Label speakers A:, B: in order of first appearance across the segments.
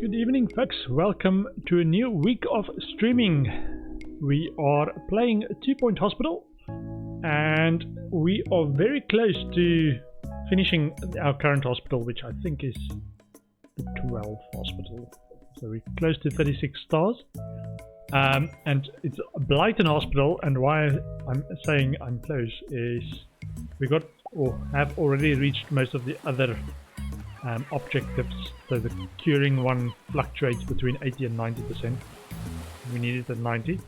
A: Good evening, folks. Welcome to a new week of streaming. We are playing 2 Point Hospital and we are very close to finishing our current hospital, which I think is the 12th hospital. So we're close to 36 stars. And it's Blighton Hospital, and why I'm saying I'm close is we got or have already reached most of the other objectives. So the curing one fluctuates between 80 and 90%. We need it at 90.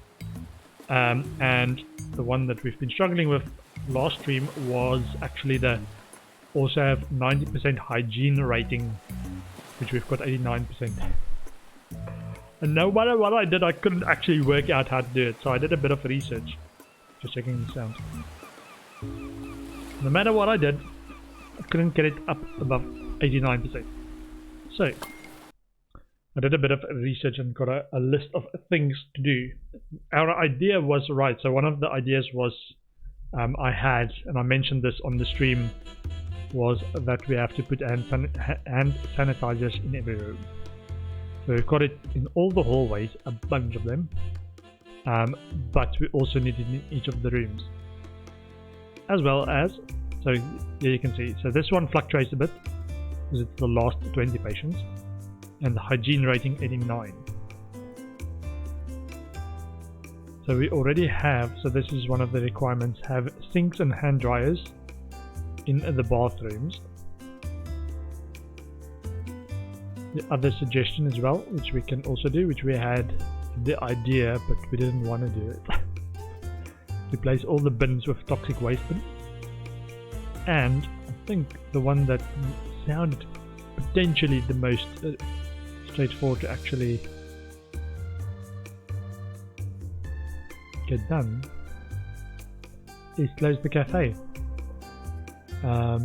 A: And the one that we've been struggling with last stream was actually the also have 90% hygiene rating, which we've got 89%. And no matter what I did, I couldn't actually work out how to do it. So I did a bit of research, just checking the sound. No matter what I did, I couldn't get it up above 89%. So I did a bit of research and got a list of things to do. Our idea was right. So one of the ideas was I had, and I mentioned this on the stream, was that we have to put hand sanitizers in every room. So we've got it in all the hallways, a bunch of them, but we also need it in each of the rooms. As well as, so here you can see, so this one fluctuates a bit, because it's the last 20 patients, and the hygiene rating 89. So we already have, so this is one of the requirements, have sinks and hand dryers in the bathrooms. The other suggestion as well, which we can also do, which we had the idea but we didn't want to do it, replace all the bins with toxic waste bins. And I think the one that sounded potentially the most straightforward to actually get done is close the cafe. Let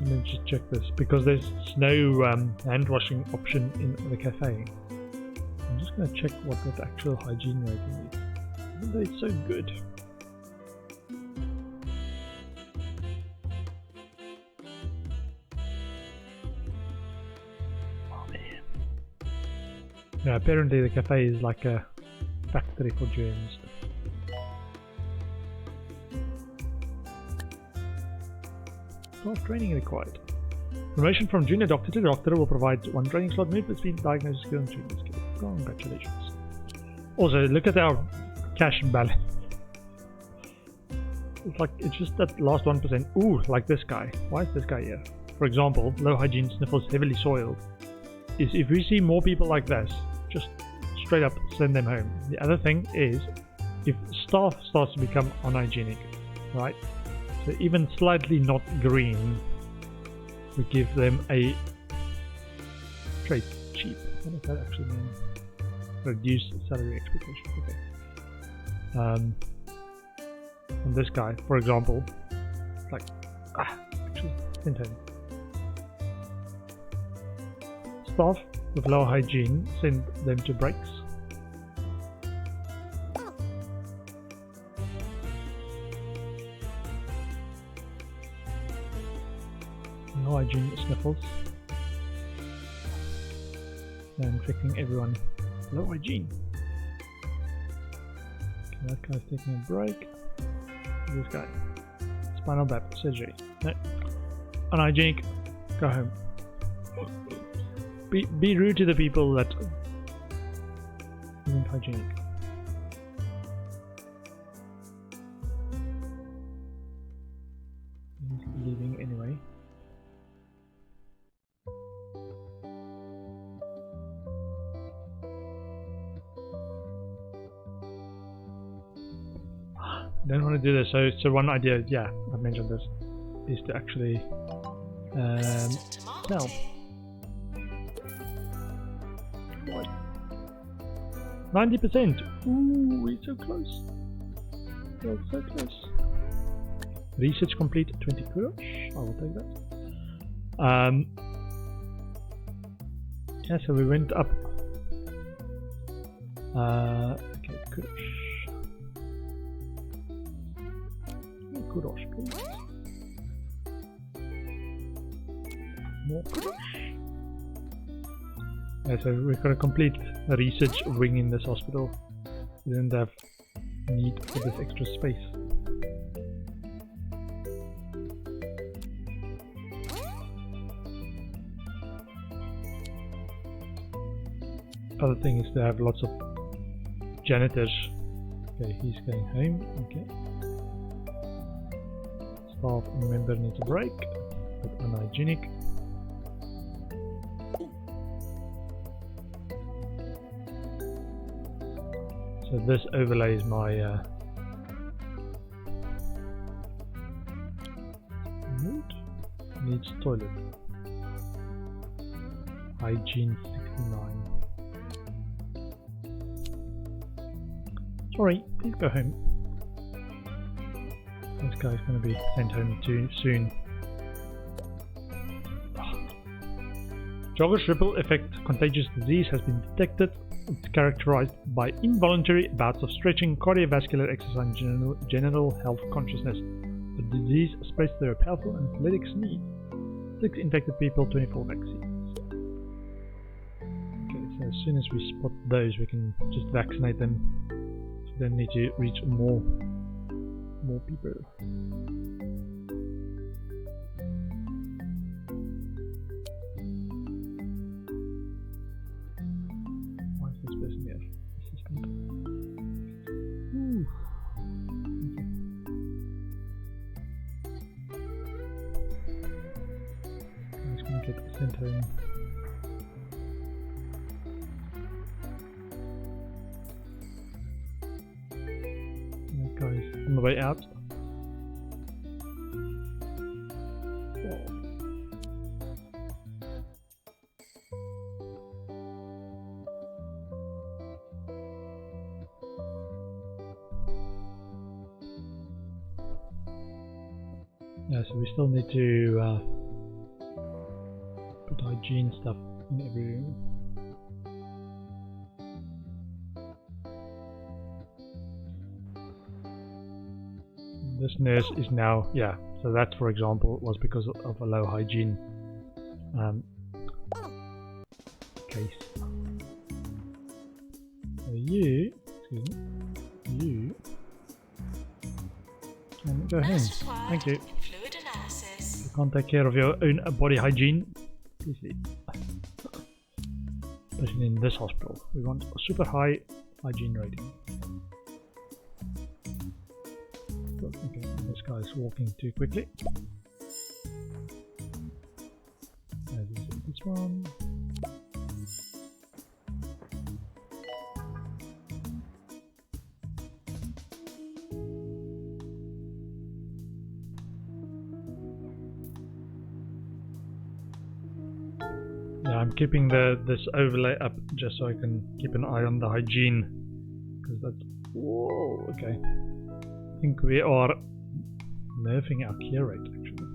A: me just check this, because there's no hand washing option in the cafe. I'm just going to check what that actual hygiene rating is, even though it's so good. Oh man. Yeah, apparently the cafe is like a factory for germs. Training required. Promotion from junior doctor to doctor will provide one training slot move between diagnosis skill and treatment skill. Congratulations. Also, look at our cash balance. It's like, it's just that last 1%. Ooh, like this guy. Why is this guy here? For example, low hygiene, sniffles, heavily soiled. Is if we see more people like this, just straight up send them home. The other thing is, if staff starts to become unhygienic, right? So even slightly not green, we give them a trade cheap. What does that actually mean? Reduce salary expectation. Okay. And this guy, for example, like actually send home. Staff with low hygiene, send them to breaks. No hygiene sniffles. They're infecting everyone. Low hygiene. Okay, that guy's taking a break. This guy. Spinal bap surgery. No. Unhygienic. Go home. Be rude to the people that isn't hygienic. He's leaving anyway. Don't want to do this. So one idea, yeah, I've mentioned this, is to actually sell. What? 90%. Ooh, we're so close. We're so close. Research complete. 20 kudos. I will take that. Yeah, so we went up. Okay, kudos. Kudos, please. More kudos. Yeah, so we've got a complete research wing in this hospital. We didn't have need for this extra space. Other thing is to have lots of janitors. Okay, he's going home. Okay. Staff member needs a break, but unhygienic. So this overlays my mood. Needs toilet. Hygiene 69. Sorry, please go home. This guy's going to be sent home too soon. Jogger's ripple effect contagious disease has been detected. It's characterized by involuntary bouts of stretching, cardiovascular exercise, and general health consciousness. The disease spreads through a powerful athletic need. 6 infected people, 24 vaccines. Okay, so as soon as we spot those, we can just vaccinate them. So we don't need to reach more people. Why is this person here? Assistant. Ooh. Okay. I'm just gonna get sent home. That guy's on the way out. Yeah, so we still need to put hygiene stuff in every room. This nurse is now, yeah, so that for example was because of a low hygiene case. So you, excuse me, you can go home. Thank you. You can't take care of your own body hygiene. Please leave. Especially in this hospital. We want a super high hygiene rating. Okay, this guy's walking too quickly. This one. Yeah, I'm keeping this overlay up just so I can keep an eye on the hygiene, because that's whoa. Okay, I think we are nerfing our cure rate actually.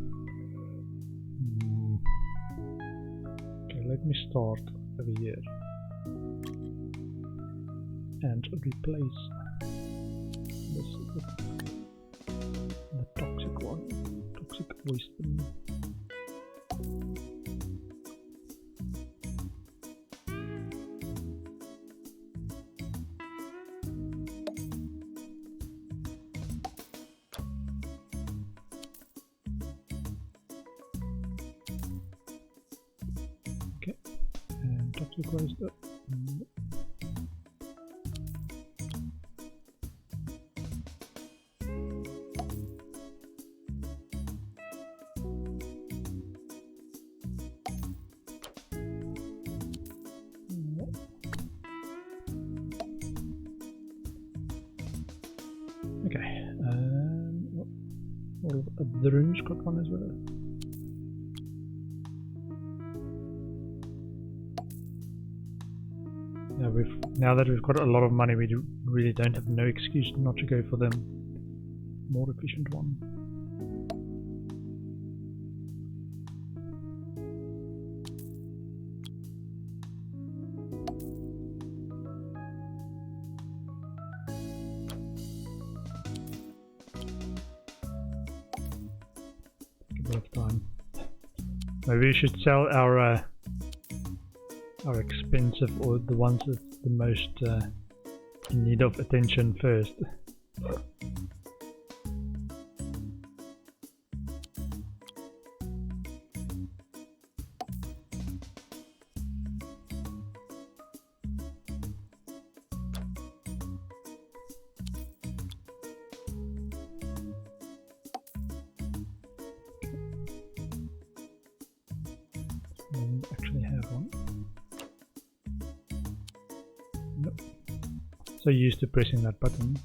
A: Okay, let me start over here and replace this with the toxic one, toxic waste bin. Okay, and toxic waste. Okay, all of the rooms got one as well. Yeah, now that we've got a lot of money, we really don't have no excuse not to go for the more efficient one. Take a bit of time. Maybe we should sell our are expensive or the ones that's the most in need of attention first. Actually have one. Nope. So used to pressing that button.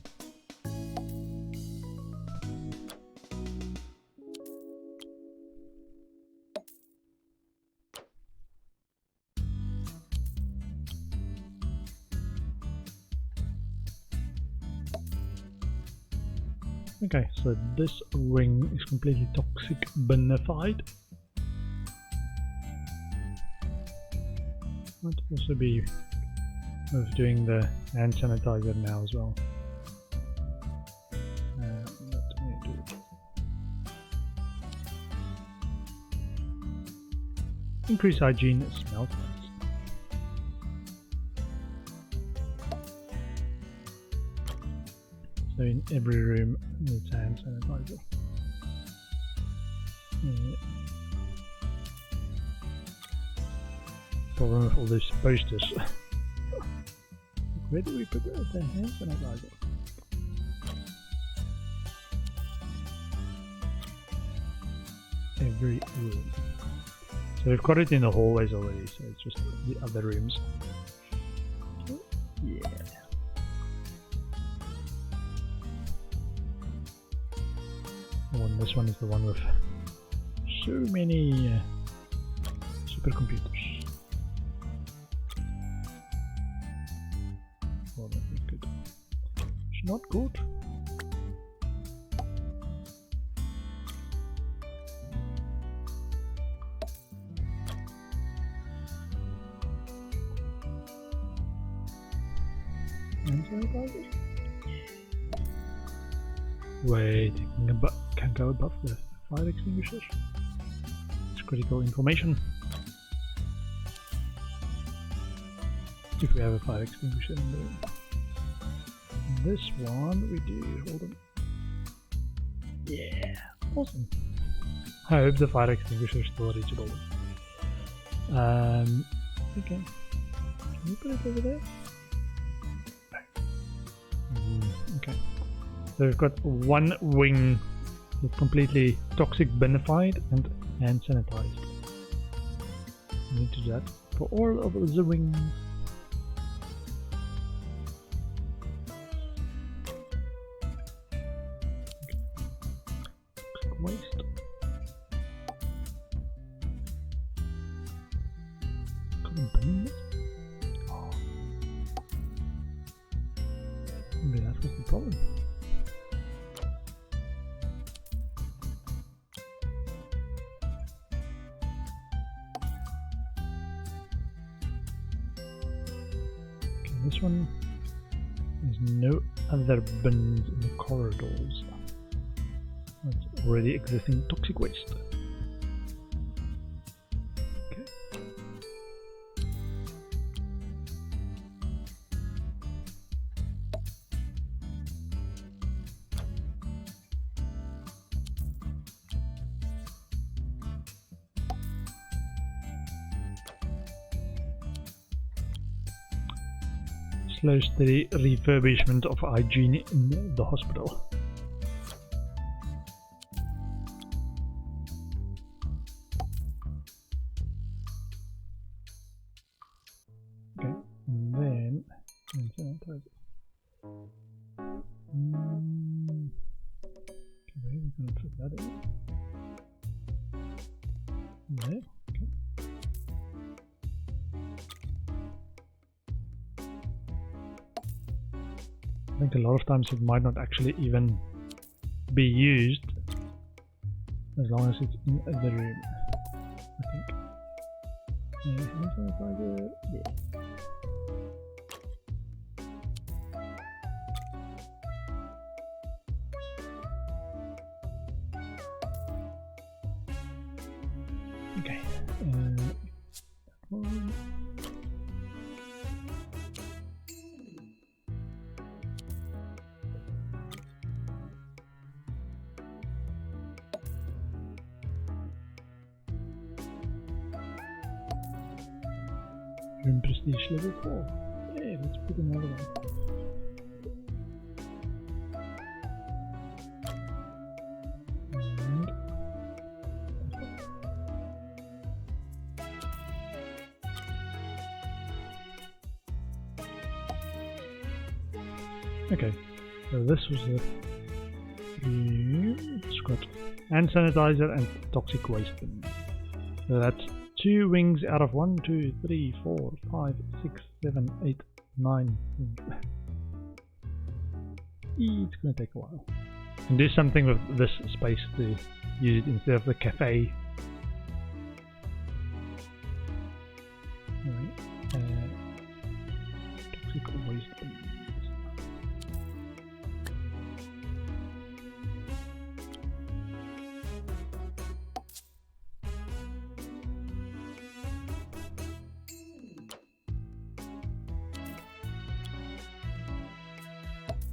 A: Okay, so this wing is completely toxic benified. Might also be worth doing the hand sanitizer now as well. Let me do it. Increase hygiene, smell test. So in every room needs hand sanitizer. Yeah. Problem with all those posters. Where do we put the hand sanitizer? Every room. So we've got it in the hallways already, so it's just the other rooms. Yeah. This one is the one with so many supercomputers. Well, that is good. It's not good. Wait, can go above the fire extinguisher. It's critical information. If we have a fire extinguisher in the room. This one we do. Hold on. Yeah, awesome. I hope the fire extinguisher is still reachable. Okay. Can you put it over there? Okay. So we've got one wing that's completely toxic benified and hand sanitized. We need to do that for all of the wings. Toxic waste. Common bins. Oh. Maybe that was the problem. This one, there's no other bins in the corridors. That's already existing toxic waste. Okay. Slow steady refurbishment of hygiene in the hospital. Okay, and then sanitizer. Okay, where are we going to put that in? There. Okay. I think a lot of times it might not actually even be used as long as it's in the room. I think. Yeah. Okay. That one. Room prestige level 4. Yeah, let's put another one. Okay, so this was the it's got hand sanitizer and toxic waste bin. So that's 2 wings out of 1, 2, 3, 4, 5, 6, 7, 8, 9. It's gonna take a while. And do something with this space to use it instead of the cafe. Alright, toxic waste bin.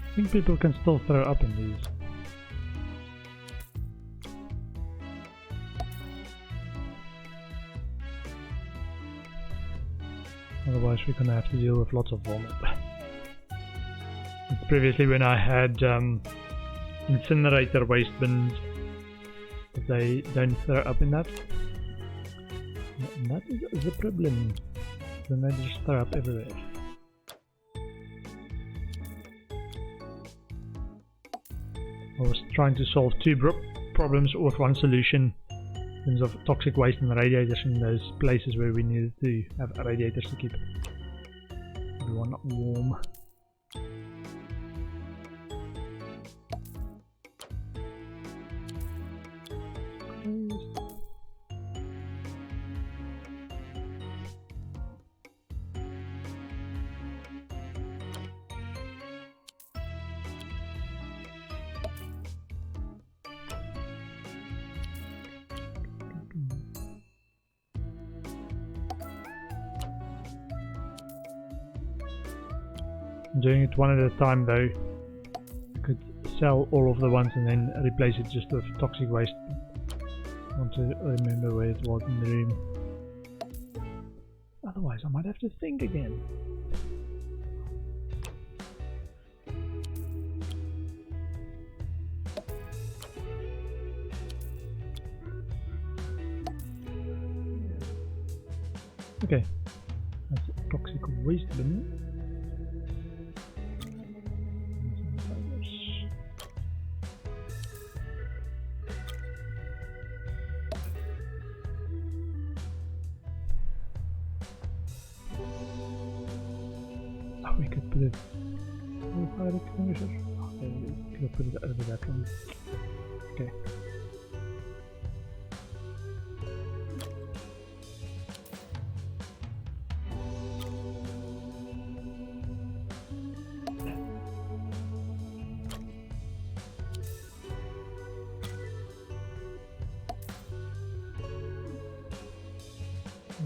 A: I think people can still throw up in these. Otherwise we're gonna have to deal with lots of vomit. Previously when I had incinerator waste bins, they don't throw up in that. And that is the problem. Then they just throw up everywhere. I was trying to solve 2 problems with 1 solution in terms of toxic waste and radiators in those places where we needed to have radiators to keep everyone warm. I'm doing it one at a time though. I could sell all of the ones and then replace it just with toxic waste. I want to remember where it was in the room. Otherwise I might have to think again. Okay, that's a toxic waste bin. Oh, we could put it on the fire extinguisher. Oh, there it is. Could have put it over that one. Okay.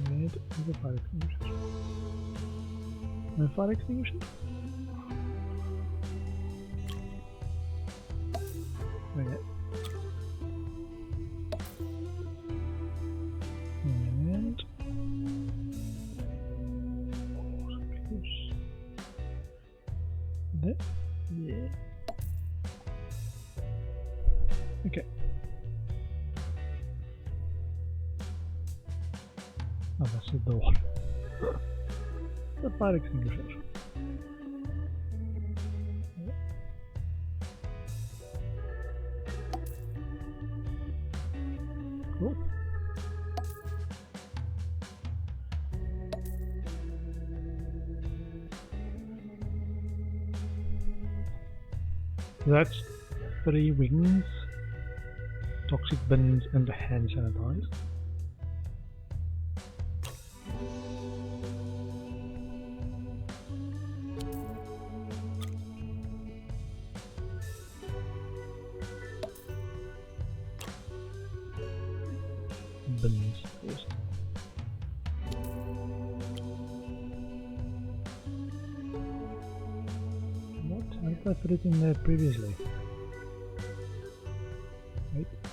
A: Red is a fire extinguisher. No fire extinguisher? Okay. And there. Yeah. Okay. Oh, that's the door. The fire extinguisher. Cool. That's 3 wings, toxic bins, and hand sanitized. Bins first. What? How did I put it in there previously?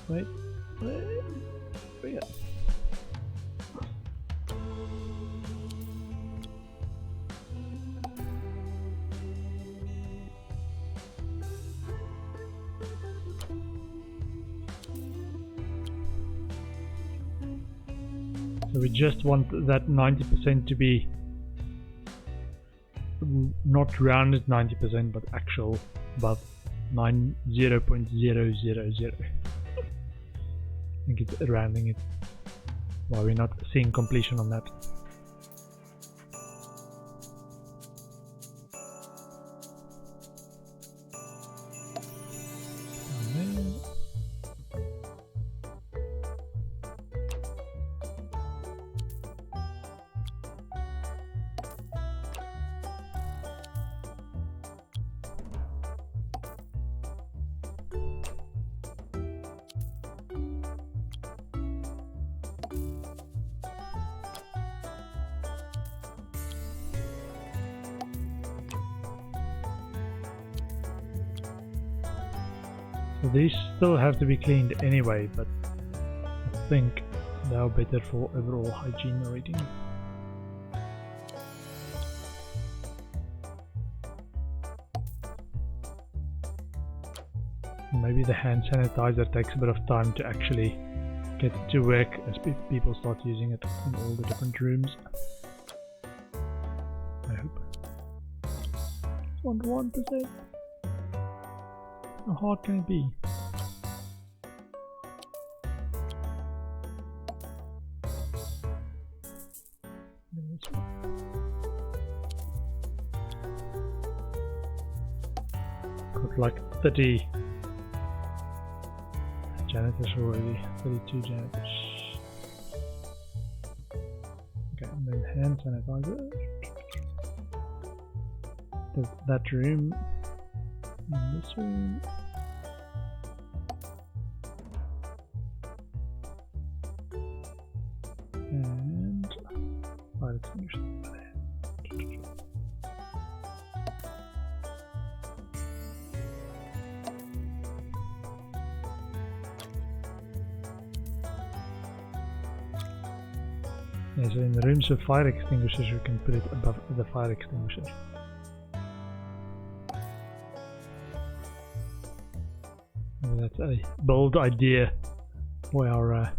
A: Wait. So we just want that 90% to be not rounded 90%, but actual above 0.000. I think it's rounding it. Well, we're not seeing completion on that. So these still have to be cleaned anyway, but I think they are better for overall hygiene rating. Maybe the hand sanitizer takes a bit of time to actually get to work as people start using it in all the different rooms. I hope. 1%. How hard can it be? Got like 30 janitors already, 32 janitors. Okay, and then hand sanitizer. There's that room, and this room. And fire extinguisher. Yeah, so in the rooms with fire extinguishers, you can put it above the fire extinguisher. Maybe that's a bold idea for our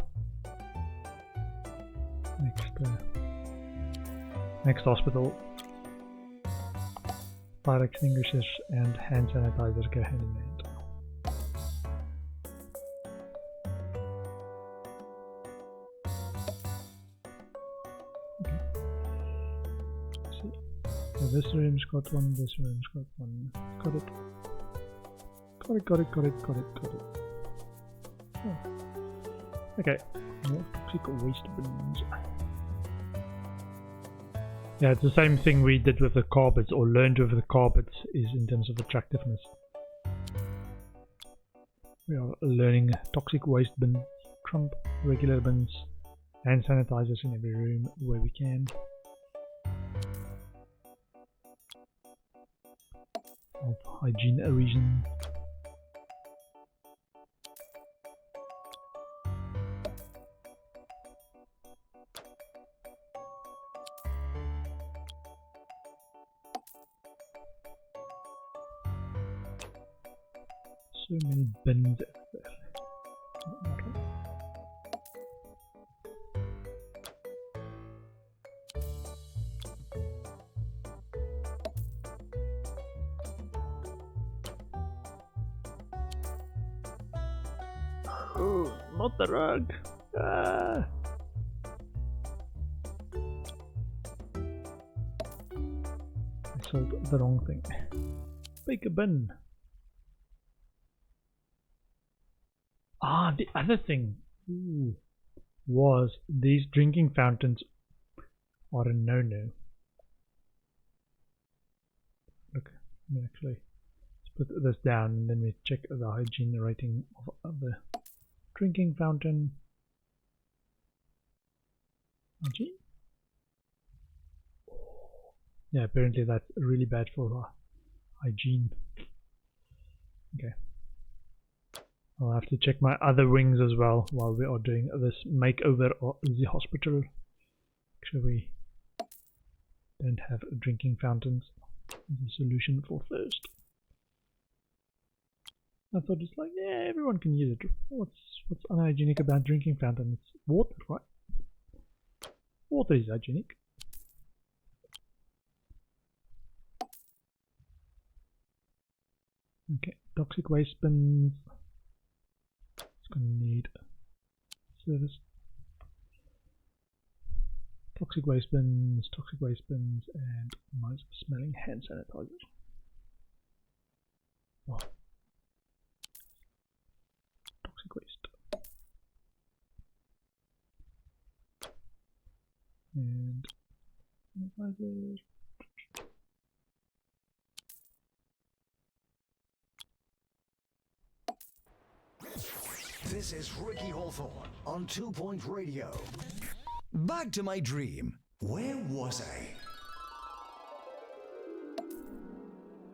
A: next hospital. Fire extinguishers and hand sanitizers go hand in hand. So this room's got one, this room's got one. Got it. Got it. Oh. Okay, more toxic waste bins. Yeah, it's the same thing we did with the carpets, or learned with the carpets, is in terms of attractiveness. We are learning toxic waste bins, Trump regular bins, hand sanitizers in every room where we can. Of hygiene reason. So many bins everywhere. Oh, not the rug. Ah. I sold the wrong thing. Make a bin. Ah, the other thing was these drinking fountains are a no-no. Look, let me actually put this down and then we check the hygiene rating of the drinking fountain. Hygiene? Yeah, apparently that's really bad for hygiene. Okay. I'll have to check my other wings as well while we are doing this makeover of the hospital. Actually, we don't have drinking fountains. The solution for first. I thought it's like, yeah, everyone can use it. What's unhygienic about drinking fountain? It's water, right? Water is hygienic. Okay, toxic waste bins. It's gonna need service. Toxic waste bins, and nice smelling hand sanitizer. Wow. Toxic waste. And sanitizer.
B: This is Ricky Hawthorne on 2 Point Radio. Back to my dream. Where was I?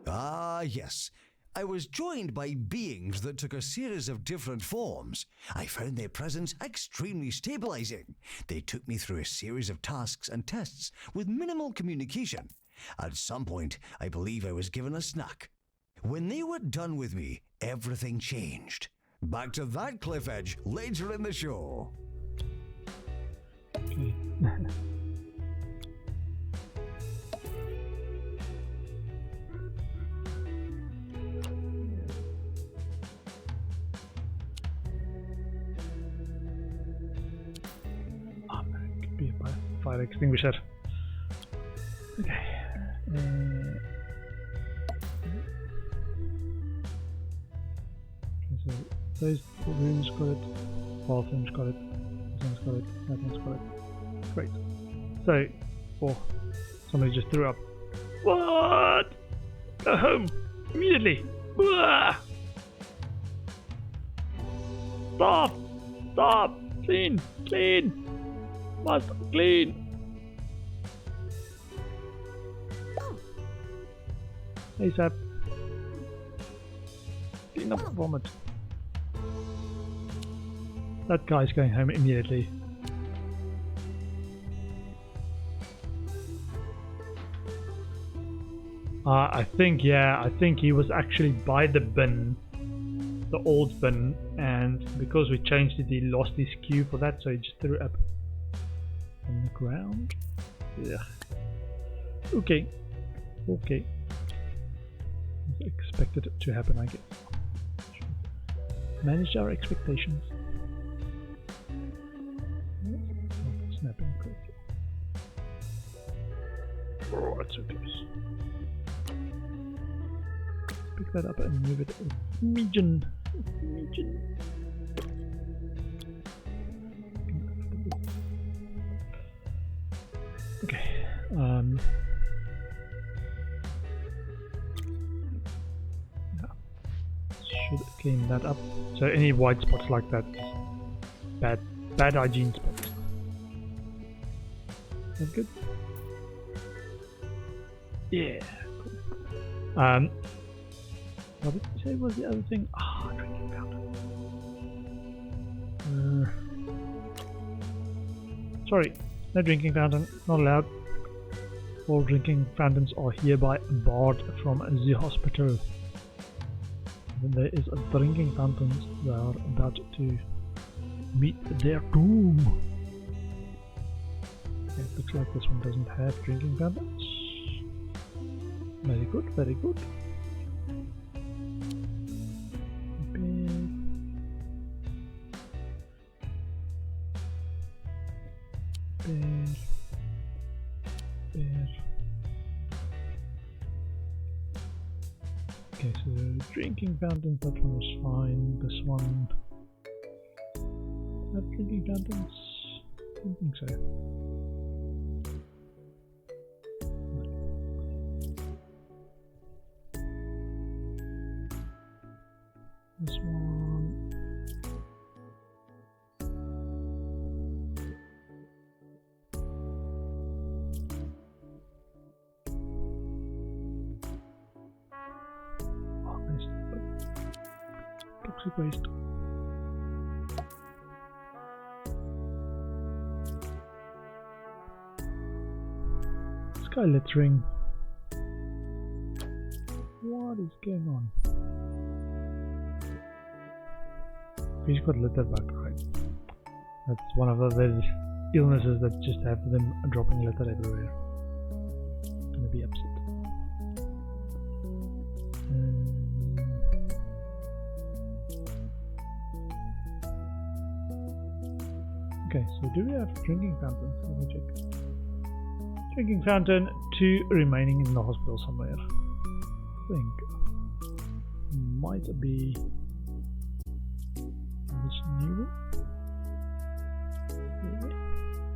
B: Ah, yes. I was joined by beings that took a series of different forms. I found their presence extremely stabilizing. They took me through a series of tasks and tests with minimal communication. At some point, I believe I was given a snack. When they were done with me, everything changed. Back to that cliff edge later in the show.
A: Okay. Could be a fire extinguisher. Okay. So those rooms got it, bathrooms got it, this one's got it, that one's got it. Great. So, oh, somebody just threw up. What? Go home immediately. Blah! Stop! Stop! Clean! Clean! Must clean! ASAP. Clean up vomit. That guy's going home immediately. I think he was actually by the bin, the old bin, and because we changed it, he lost his cue for that, so he just threw up on the ground. Yeah. Okay. Okay. Expected it to happen, I guess. Manage our expectations. Not snapping correctly. Oh, it's so close. Pick that up and move it region. Okay. Should clean that up. So any white spots like that, bad hygiene spots. That's good. Yeah. Cool. What did you say was the other thing? Ah, drinking fountain. Sorry, no drinking fountain, not allowed. All drinking fountains are hereby barred from the hospital. When there is a drinking fountains, they are about to meet their doom. Okay, it looks like this one doesn't have drinking fountains. Very good, very good. Bear. Okay, so drinking fountains, that one is fine. This one, have drinking fountains? I don't think so. This one. Oh, nice. Toxic waste. Sky littering. What is going on? He's got litter back, right? That's one of those illnesses that just have them dropping litter everywhere. I'm gonna be upset. Okay, so do we have drinking fountains? Let me check. Drinking fountain, 2 remaining in the hospital somewhere. I think might be this new one.